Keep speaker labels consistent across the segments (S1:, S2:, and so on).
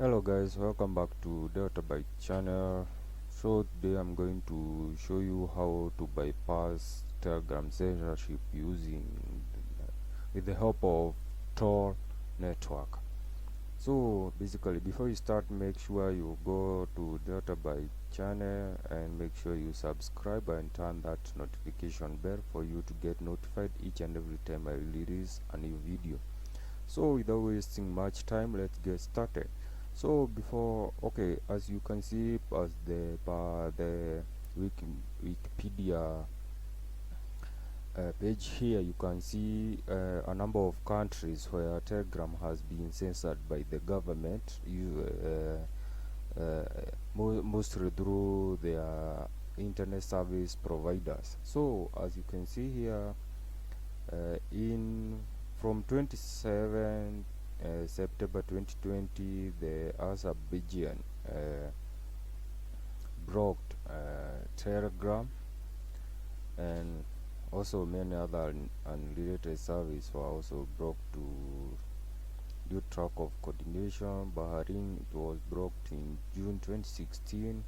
S1: Hello guys, welcome back to Delta Byte channel. So today I'm going to show you how to bypass Telegram censorship using with the help of Tor network. So basically, before you start, make sure you go to Delta Byte channel and make sure you subscribe and turn that notification bell for you to get notified each and every time I release a new video. So without wasting much time, let's get started. So as you can see, as the Wikipedia page here, you can see a number of countries where Telegram has been censored by the government, mostly through their internet service providers. So as you can see here, in from 27 September 2020, the Azerbaijan blocked Telegram, and also many other unrelated services were also blocked to due lack of coordination. Bahrain, it was blocked in June 2016.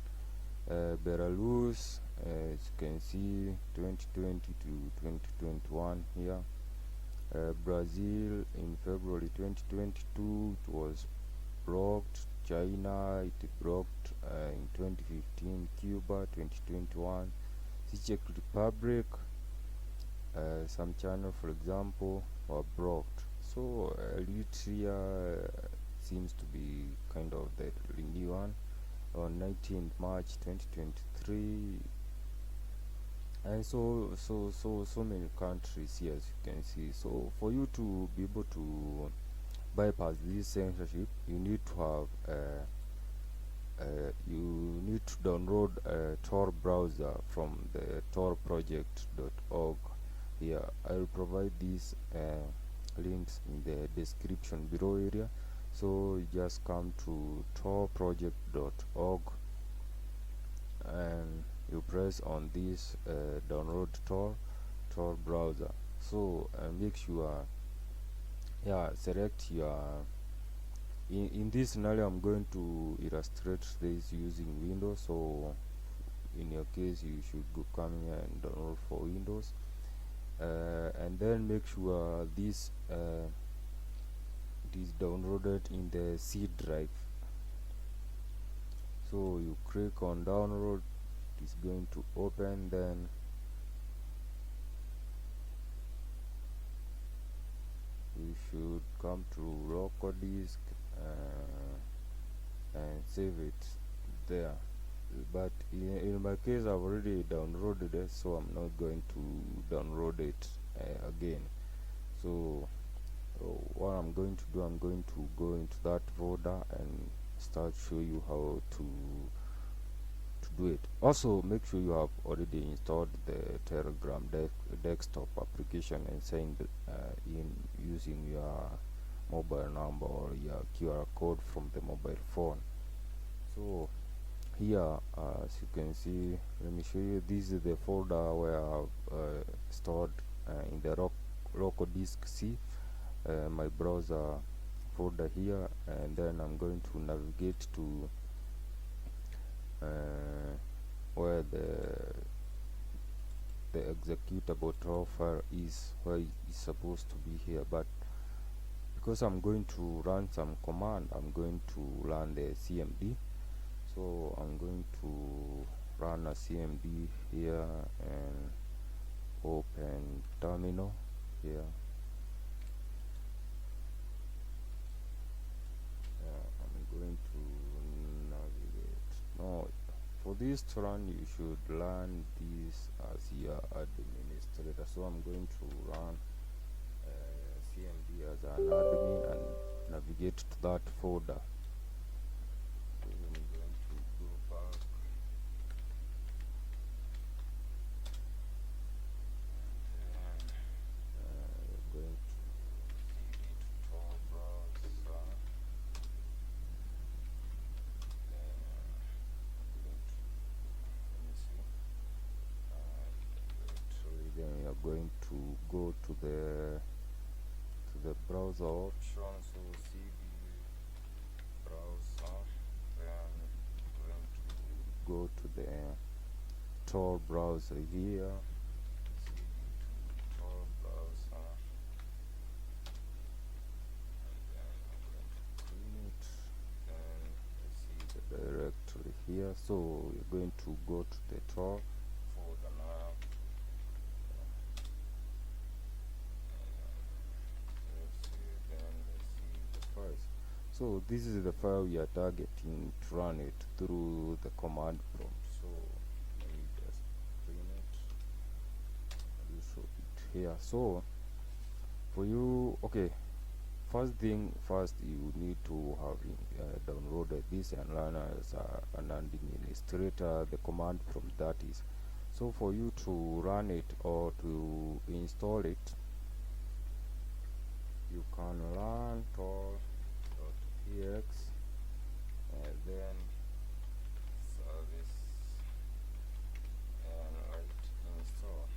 S1: Belarus, as you can see, 2020 to 2021 here. Brazil in February 2022 it was blocked. China, it blocked in 2015. Cuba 2021. The Czech Republic, some channel for example were blocked. So Eritrea seems to be kind of the new one on 19th March 2023, and so many countries here, as you can see. So for you to be able to bypass this censorship, you need to have you need to download a Tor browser from the torproject.org. Here I will provide these links in the description below area. So you just come to torproject.org and you press on this download Tor browser. So make sure, select your in this scenario I'm going to illustrate this using Windows. So in your case you should go come here and download for Windows, and then make sure this it is downloaded in the C drive. So you click on download, it is going to open. Then you should come to local disk and save it there. But in my case I've already downloaded it, so I'm not going to download it again. So what I'm going to do, I'm going to go into that folder and start show you how to do it. Also make sure you have already installed the Telegram desktop application and signed in using your mobile number or your QR code from the mobile phone. So here, as you can see, let me show you, this is the folder where I've stored in the local disk C my browser folder here, and then I'm going to navigate to where the executable Tor file is, where it is supposed to be here. But because I'm going to run some command, I'm going to run the CMD. So I'm going to run a CMD here and open terminal here. I'm going to navigate. Now for this to run, you should run this as your administrator. So I'm going to run CMD as an admin and navigate to that folder. So I'm going to go back and going to Tor browser. Then we are going to go to the browser option. So cd browser go to the Tor browser here. Tor browser, and then I'm going to clean it, and I see the directory here. So you're going to go to the Tor folder now. So this is the file we are targeting to run it through the command prompt. So let me just clean it. I will show it here. So for you, okay, first thing first, you need to have downloaded this and run as an administrator the command prompt, that is. So for you to run it or to install it, you can run tor.ex and then service and write install.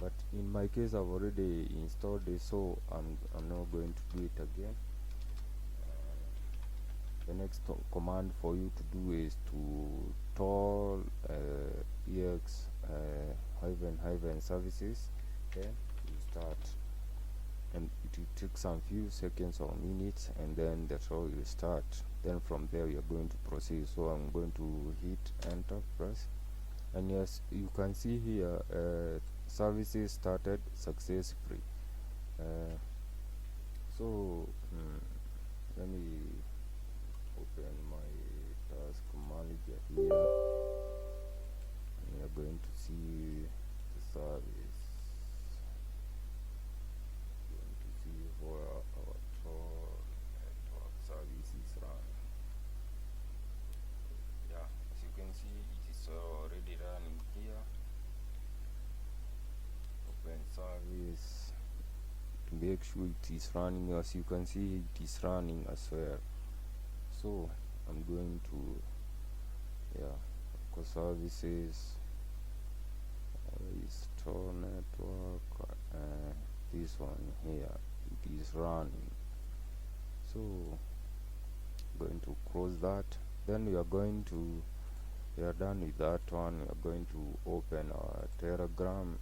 S1: But in my case, I've already installed it, so I'm not going to do it again. The next command for you to do is to tor ex hyphen services. Then you start, and it will take some few seconds or minutes, and then that's how you start. Then from there you are going to proceed. So I'm going to hit enter, press, and yes, you can see here services started successfully. So let me open my task manager here, and we are going to see the service. Going to see where our Tor network service is running. Yeah, as you can see, it is already running here. Open service to make sure it is running. As you can see, it is running as well. So I'm going to services, restore network, this one here, it is running. So I'm going to close that. Then we are done with that one. We are going to open our Telegram,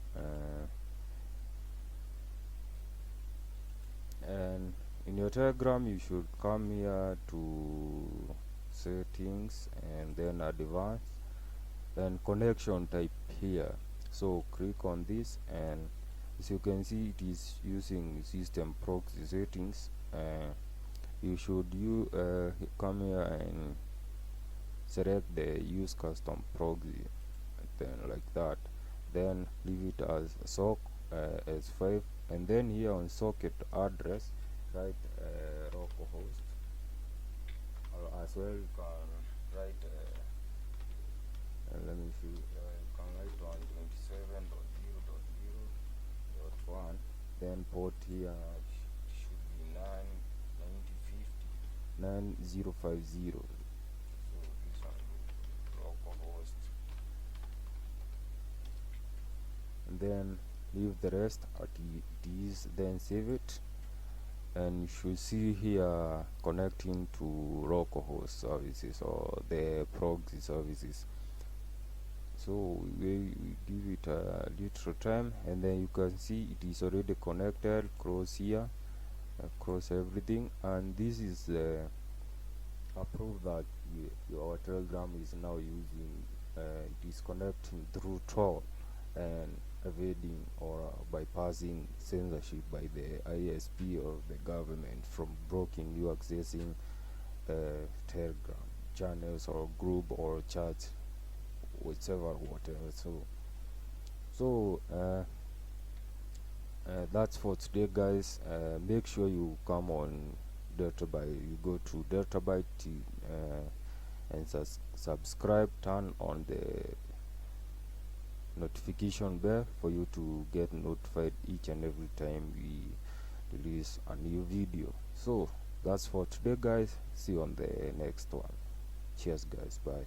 S1: and in your Telegram you should come here to settings and then advanced, then connection type here. So click on this, and as you can see, it is using system proxy settings. You should come here and select the use custom proxy, then like that, then leave it as SOC as 5, and then here on socket address write localhost, or as well you can write let me see, you can write 127.0.0.1, then port here should be 9050. So this one localhost, and then leave the rest at it is, then save it, and you should see here connecting to localhost services or the proxy services. So we give it a little time, and then you can see it is already connected. Close here, close everything, and this is a proof that your Telegram is now using disconnecting through Tor and evading or bypassing censorship by the ISP or the government from blocking you accessing Telegram channels or group or chat, whichever, whatever. So that's for today, guys. Make sure you come on DeltaByte. You go to DeltaByte and subscribe, turn on the notification bell for you to get notified each and every time we release a new video. So that's for today, guys. See you on the next one. Cheers, guys. Bye.